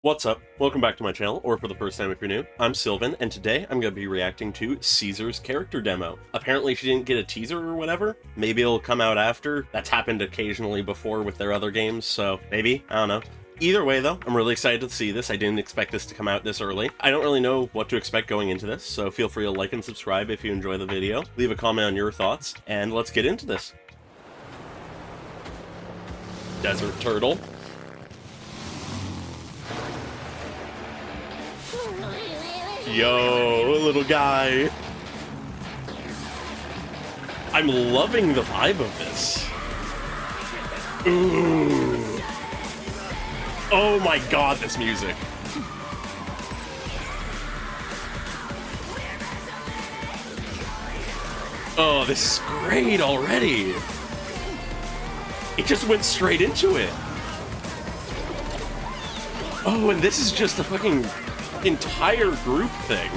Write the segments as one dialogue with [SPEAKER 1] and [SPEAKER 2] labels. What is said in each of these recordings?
[SPEAKER 1] What's up? Welcome back to my channel, or for the first time if you're new, I'm Sylvan, and today I'm going to be reacting to Caesar's character demo. Apparently she didn't get a teaser or whatever. Maybe it'll come out after. That's happened occasionally before with their other games, so maybe, I don't know. Either way though, I'm really excited to see this. I didn't expect this to come out this early. I don't really know what to expect going into this, so feel free to like and subscribe if you enjoy the video. Leave a comment on your thoughts, and let's get into this. Desert Turtle. Yo, little guy. I'm loving the vibe of this. Ooh. Oh my god, this music. Oh, this is great already. It just went straight into it. Oh, and this is just a fucking entire group thing.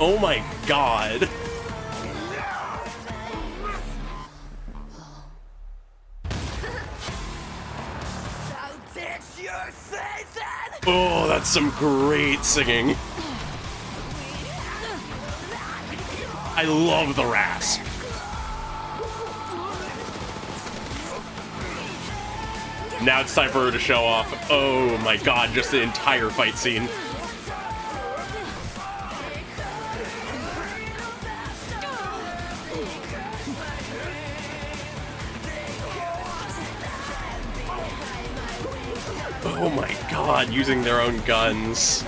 [SPEAKER 1] Oh my god. Oh, that's some great singing. I love the rasp. Now it's time for her to show off. Oh my god, just the entire fight scene. Oh my god, using their own guns.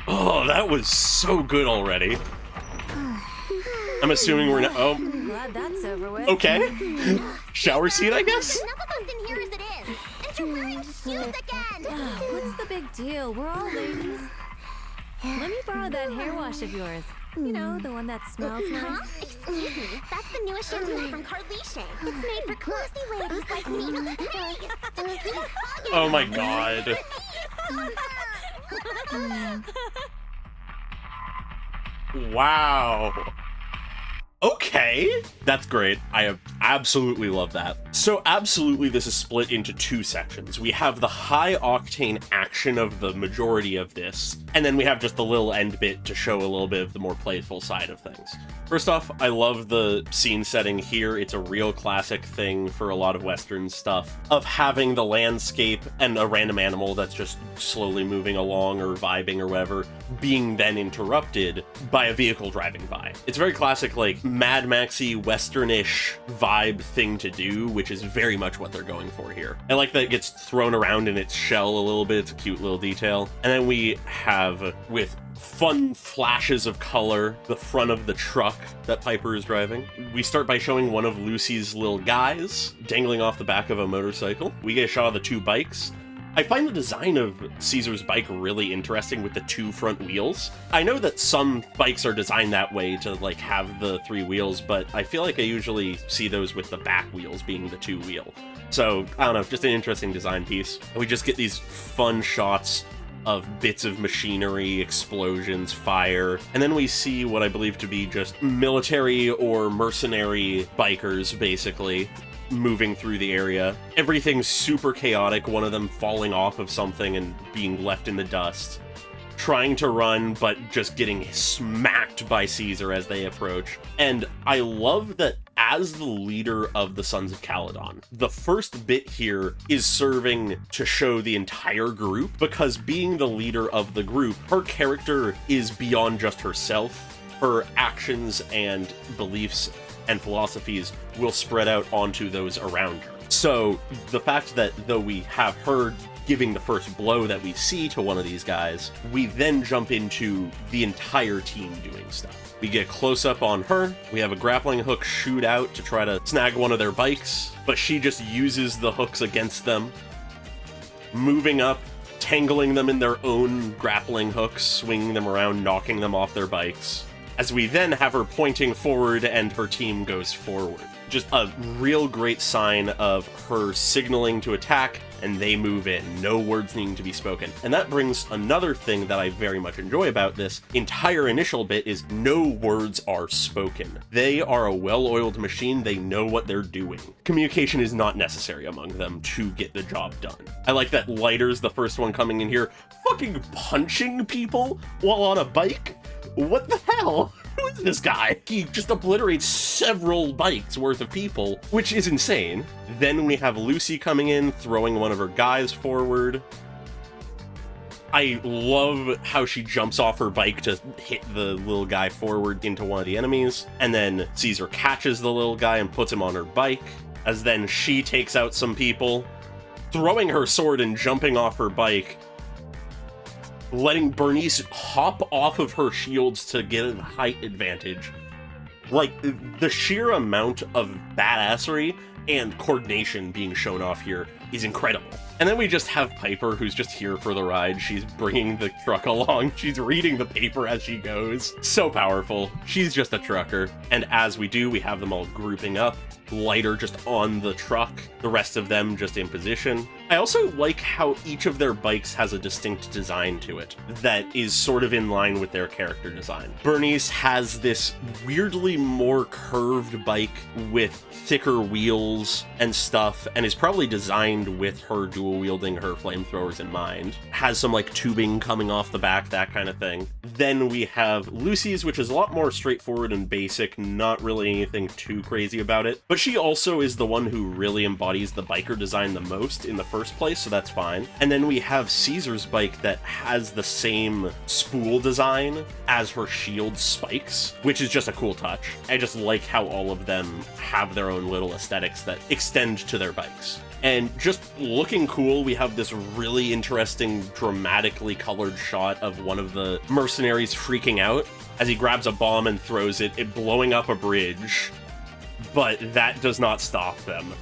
[SPEAKER 1] Oh, that was so good already. I'm assuming we're not. Oh,
[SPEAKER 2] glad that's over with.
[SPEAKER 1] Okay. Shower scene, I guess.
[SPEAKER 3] Enough of us in here as it is. And you're wearing shoes again.
[SPEAKER 2] What's the big deal? We're all ladies. Let me borrow that hair wash of yours. You know, the one that smells nice.
[SPEAKER 3] Excuse me. That's the newest shampoo from Calydon. It's made for classy ladies like me. Hey!
[SPEAKER 1] Oh my god. Wow. Okay, that's great. I absolutely love that. So absolutely this is split into two sections. We have the high octane action of the majority of this, and then we have just the little end bit to show a little bit of the more playful side of things. First off, I love the scene setting here. It's a real classic thing for a lot of Western stuff, of having the landscape and a random animal that's just slowly moving along or vibing or whatever, being then interrupted by a vehicle driving by. It's very classic, like, Mad Maxy, Western-ish vibe thing to do, which is very much what they're going for here. I like that it gets thrown around in its shell a little bit. It's a cute little detail. And then we have, with fun flashes of color, the front of the truck that Piper is driving. We start by showing one of Lucy's little guys dangling off the back of a motorcycle. We get a shot of the two bikes. I find the design of Caesar's bike really interesting with the two front wheels. I know that some bikes are designed that way to like have the three wheels, but I feel like I usually see those with the back wheels being the two wheel. So, I don't know, just an interesting design piece. We just get these fun shots of bits of machinery, explosions, fire, and then we see what I believe to be just military or mercenary bikers, basically, moving through the area. Everything's super chaotic, one of them falling off of something and being left in the dust, trying to run, but just getting smacked by Caesar as they approach. And I love that as the leader of the Sons of Calydon, the first bit here is serving to show the entire group, because being the leader of the group, her character is beyond just herself. Her actions and beliefs and philosophies will spread out onto those around her. So the fact that though we have her giving the first blow that we see to one of these guys, we then jump into the entire team doing stuff. We get close up on her, we have a grappling hook shoot out to try to snag one of their bikes, but she just uses the hooks against them, moving up, tangling them in their own grappling hooks, swinging them around, knocking them off their bikes. As we then have her pointing forward and her team goes forward. Just a real great sign of her signaling to attack, and they move in. No words needing to be spoken. And that brings another thing that I very much enjoy about this entire initial bit is no words are spoken. They are a well-oiled machine. They know what they're doing. Communication is not necessary among them to get the job done. I like that Lighter's the first one coming in here, fucking punching people while on a bike. What the hell? Who is this guy? He just obliterates several bikes worth of people, which is insane. Then we have Lucy coming in, throwing one of her guys forward. I love how she jumps off her bike to hit the little guy forward into one of the enemies, and then Caesar catches the little guy and puts him on her bike, as then she takes out some people, throwing her sword and jumping off her bike, letting Bernice hop off of her shields to get a height advantage. Like, the sheer amount of badassery and coordination being shown off here is incredible. And then we just have Piper, who's just here for the ride. She's bringing the truck along. She's reading the paper as she goes. So powerful. She's just a trucker. And as we do, we have them all grouping up. Lighter just on the truck, the rest of them just in position. I also like how each of their bikes has a distinct design to it that is sort of in line with their character design. Bernice has this weirdly more curved bike with thicker wheels and stuff, and is probably designed with her dual wielding her flamethrowers in mind. Has some like tubing coming off the back, that kind of thing. Then we have Lucy's, which is a lot more straightforward and basic, not really anything too crazy about it. But she also is the one who really embodies the biker design the most in the first place, so that's fine. And then we have Caesar's bike that has the same spool design as her shield spikes, which is just a cool touch. I just like how all of them have their own little aesthetics that extend to their bikes. And just looking cool, we have this really interesting, dramatically colored shot of one of the mercenaries freaking out as he grabs a bomb and throws it blowing up a bridge. But that does not stop them.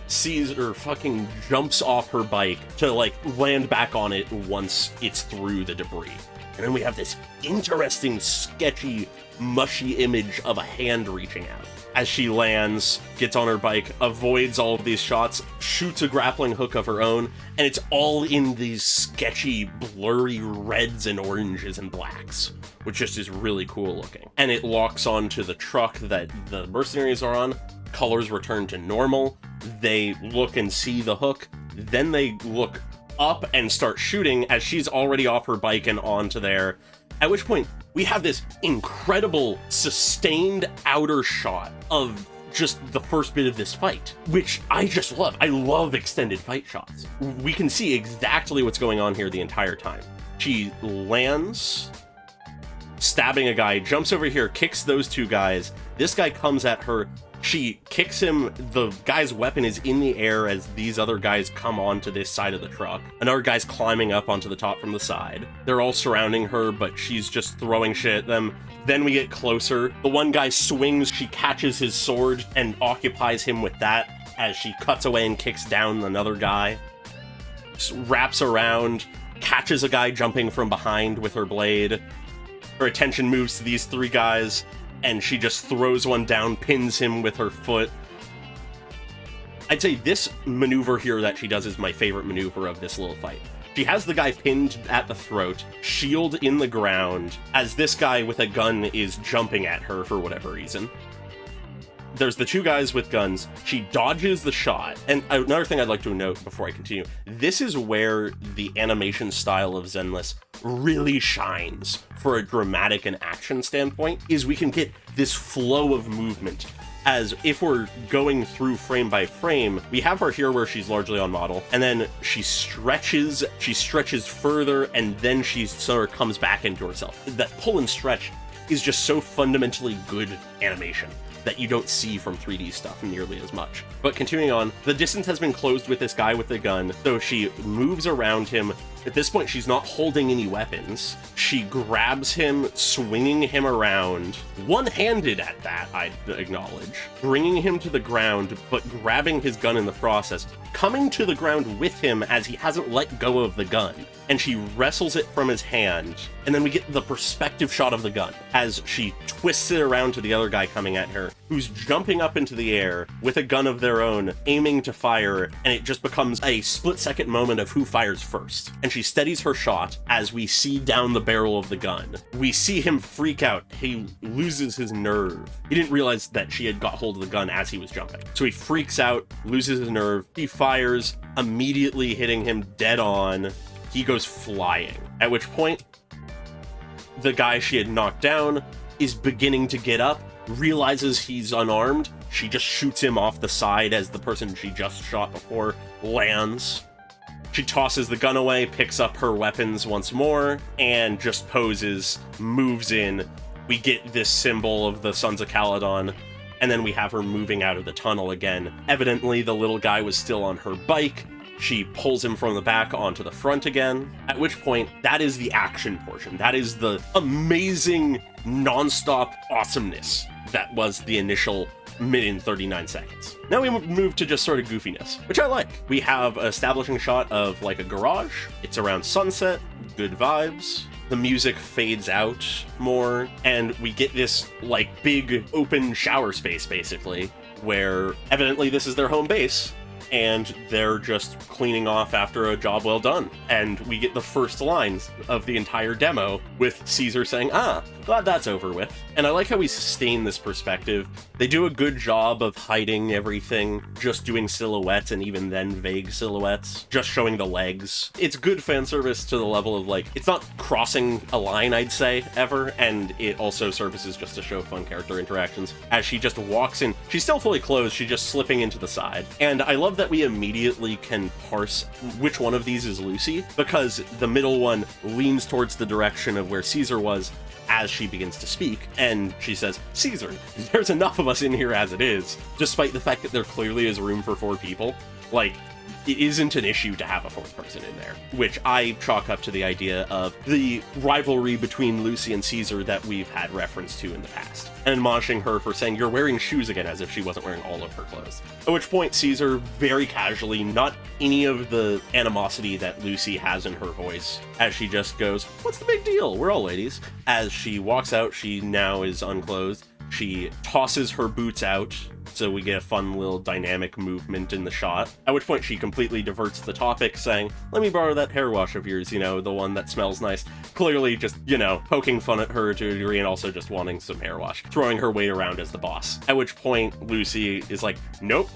[SPEAKER 1] Caesar fucking jumps off her bike to, like, land back on it once it's through the debris. And then we have this interesting, sketchy, mushy image of a hand reaching out. As she lands, gets on her bike, avoids all of these shots, shoots a grappling hook of her own, and it's all in these sketchy, blurry reds and oranges and blacks, which just is really cool looking. And it locks onto the truck that the mercenaries are on. Colors return to normal. They look and see the hook. Then they look up and start shooting as she's already off her bike and onto there. At which point, we have this incredible, sustained outer shot of just the first bit of this fight, which I just love. I love extended fight shots. We can see exactly what's going on here the entire time. She lands, stabbing a guy, jumps over here, kicks those two guys. This guy comes at her. She kicks him. The guy's weapon is in the air as these other guys come onto this side of the truck. Another guy's climbing up onto the top from the side. They're all surrounding her, but she's just throwing shit at them. Then we get closer. The one guy swings. She catches his sword and occupies him with that as she cuts away and kicks down another guy. Just wraps around, catches a guy jumping from behind with her blade. Her attention moves to these three guys, and she just throws one down, pins him with her foot. I'd say this maneuver here that she does is my favorite maneuver of this little fight. She has the guy pinned at the throat, shield in the ground, as this guy with a gun is jumping at her for whatever reason. There's the two guys with guns. She dodges the shot. And another thing I'd like to note before I continue, this is where the animation style of Zenless really shines for a dramatic and action standpoint, is we can get this flow of movement. As if we're going through frame by frame, we have her here where she's largely on model, and then she stretches further, and then she sort of comes back into herself. That pull and stretch is just so fundamentally good animation that you don't see from 3D stuff nearly as much. But continuing on, the distance has been closed with this guy with the gun, so she moves around him. At this point, she's not holding any weapons. She grabs him, swinging him around, one-handed at that, I'd acknowledge, bringing him to the ground, but grabbing his gun in the process, coming to the ground with him as he hasn't let go of the gun. And she wrestles it from his hand, and then we get the perspective shot of the gun as she twists it around to the other guy coming at her, who's jumping up into the air with a gun of their own, aiming to fire, and it just becomes a split-second moment of who fires first. And she steadies her shot as we see down the barrel of the gun. We see him freak out. He loses his nerve. He didn't realize that she had got hold of the gun as he was jumping. So he freaks out, loses his nerve. He fires, immediately hitting him dead on. He goes flying. At which point, the guy she had knocked down is beginning to get up, realizes he's unarmed. She just shoots him off the side as the person she just shot before lands. She tosses the gun away, picks up her weapons once more, and just poses, moves in. We get this symbol of the Sons of Calydon, and then we have her moving out of the tunnel again. Evidently, the little guy was still on her bike. She pulls him from the back onto the front again, at which point, that is the action portion. That is the amazing, non-stop awesomeness that was the initial minute and 39 seconds. Now we move to just sort of goofiness, which I like. We have an establishing shot of like a garage. It's around sunset, good vibes. The music fades out more, and we get this like big open shower space basically, where evidently this is their home base, and they're just cleaning off after a job well done. And we get the first lines of the entire demo with Caesar saying, glad that's over with. And I like how we sustain this perspective. They do a good job of hiding everything, just doing silhouettes and even then vague silhouettes, just showing the legs. It's good fan service to the level of like, it's not crossing a line, I'd say, ever, and it also services just to show fun character interactions. As she just walks in, she's still fully clothed, she's just slipping into the side. And I love that we immediately can parse which one of these is Lucy, because the middle one leans towards the direction of where Caesar was as she begins to speak, and she says, Caesar, there's enough of us in here as it is, despite the fact that there clearly is room for 4 people. Like, it isn't an issue to have a 4th person in there, which I chalk up to the idea of the rivalry between Lucy and Caesar that we've had reference to in the past, and admonishing her for saying, you're wearing shoes again, as if she wasn't wearing all of her clothes. At which point Caesar, very casually, not any of the animosity that Lucy has in her voice, as she just goes, what's the big deal? We're all ladies. As she walks out, she now is unclothed. She tosses her boots out, so we get a fun little dynamic movement in the shot, at which point she completely diverts the topic, saying, let me borrow that hair wash of yours, you know, the one that smells nice. Clearly just, you know, poking fun at her to a degree and also just wanting some hair wash, throwing her weight around as the boss. At which point Lucy is like, nope,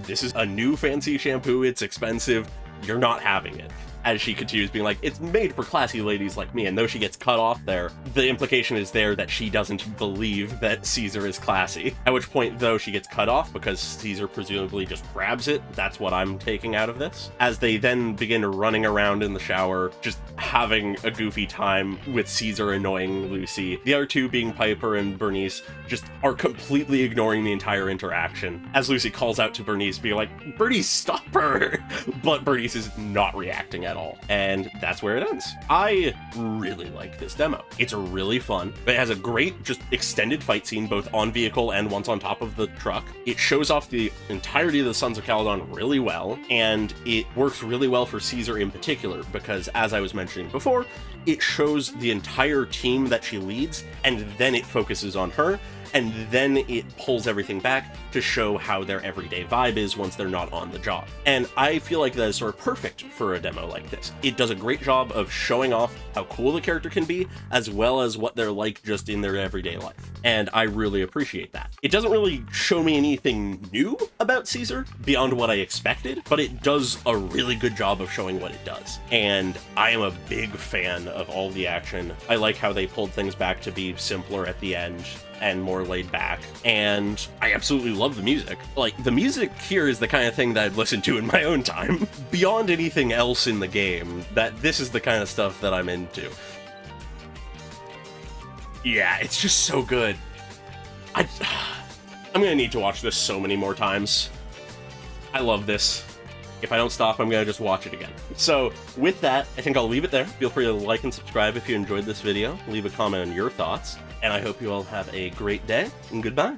[SPEAKER 1] this is a new fancy shampoo, it's expensive, you're not having it. As she continues being like, it's made for classy ladies like me, and though she gets cut off there, the implication is there that she doesn't believe that Caesar is classy. At which point, though, she gets cut off because Caesar presumably just grabs it. That's what I'm taking out of this. As they then begin running around in the shower, just having a goofy time with Caesar annoying Lucy. The other two, being Piper and Bernice, just are completely ignoring the entire interaction. As Lucy calls out to Bernice, being like, Bernice, stop her! But Bernice is not reacting at all. And that's where it ends. I really like this demo. It's really fun. It has a great, just extended fight scene, both on vehicle and once on top of the truck. It shows off the entirety of the Sons of Calydon really well, and it works really well for Caesar in particular, because as I was mentioning before, it shows the entire team that she leads, and then it focuses on her, and then it pulls everything back to show how their everyday vibe is once they're not on the job. And I feel like that is sort of perfect for a demo like this. It does a great job of showing off how cool the character can be, as well as what they're like just in their everyday life. And I really appreciate that. It doesn't really show me anything new about Caesar beyond what I expected, but it does a really good job of showing what it does. And I am a big fan of all the action. I like how they pulled things back to be simpler at the end and more laid back, and I absolutely love the music. Like, the music here is the kind of thing that I'd listen to in my own time. Beyond anything else in the game, that this is the kind of stuff that I'm into. Yeah, it's just so good. I'm gonna need to watch this so many more times. I love this. If I don't stop, I'm gonna just watch it again. So with that, I think I'll leave it there. Feel free to like and subscribe if you enjoyed this video. Leave a comment on your thoughts. And I hope you all have a great day, and goodbye.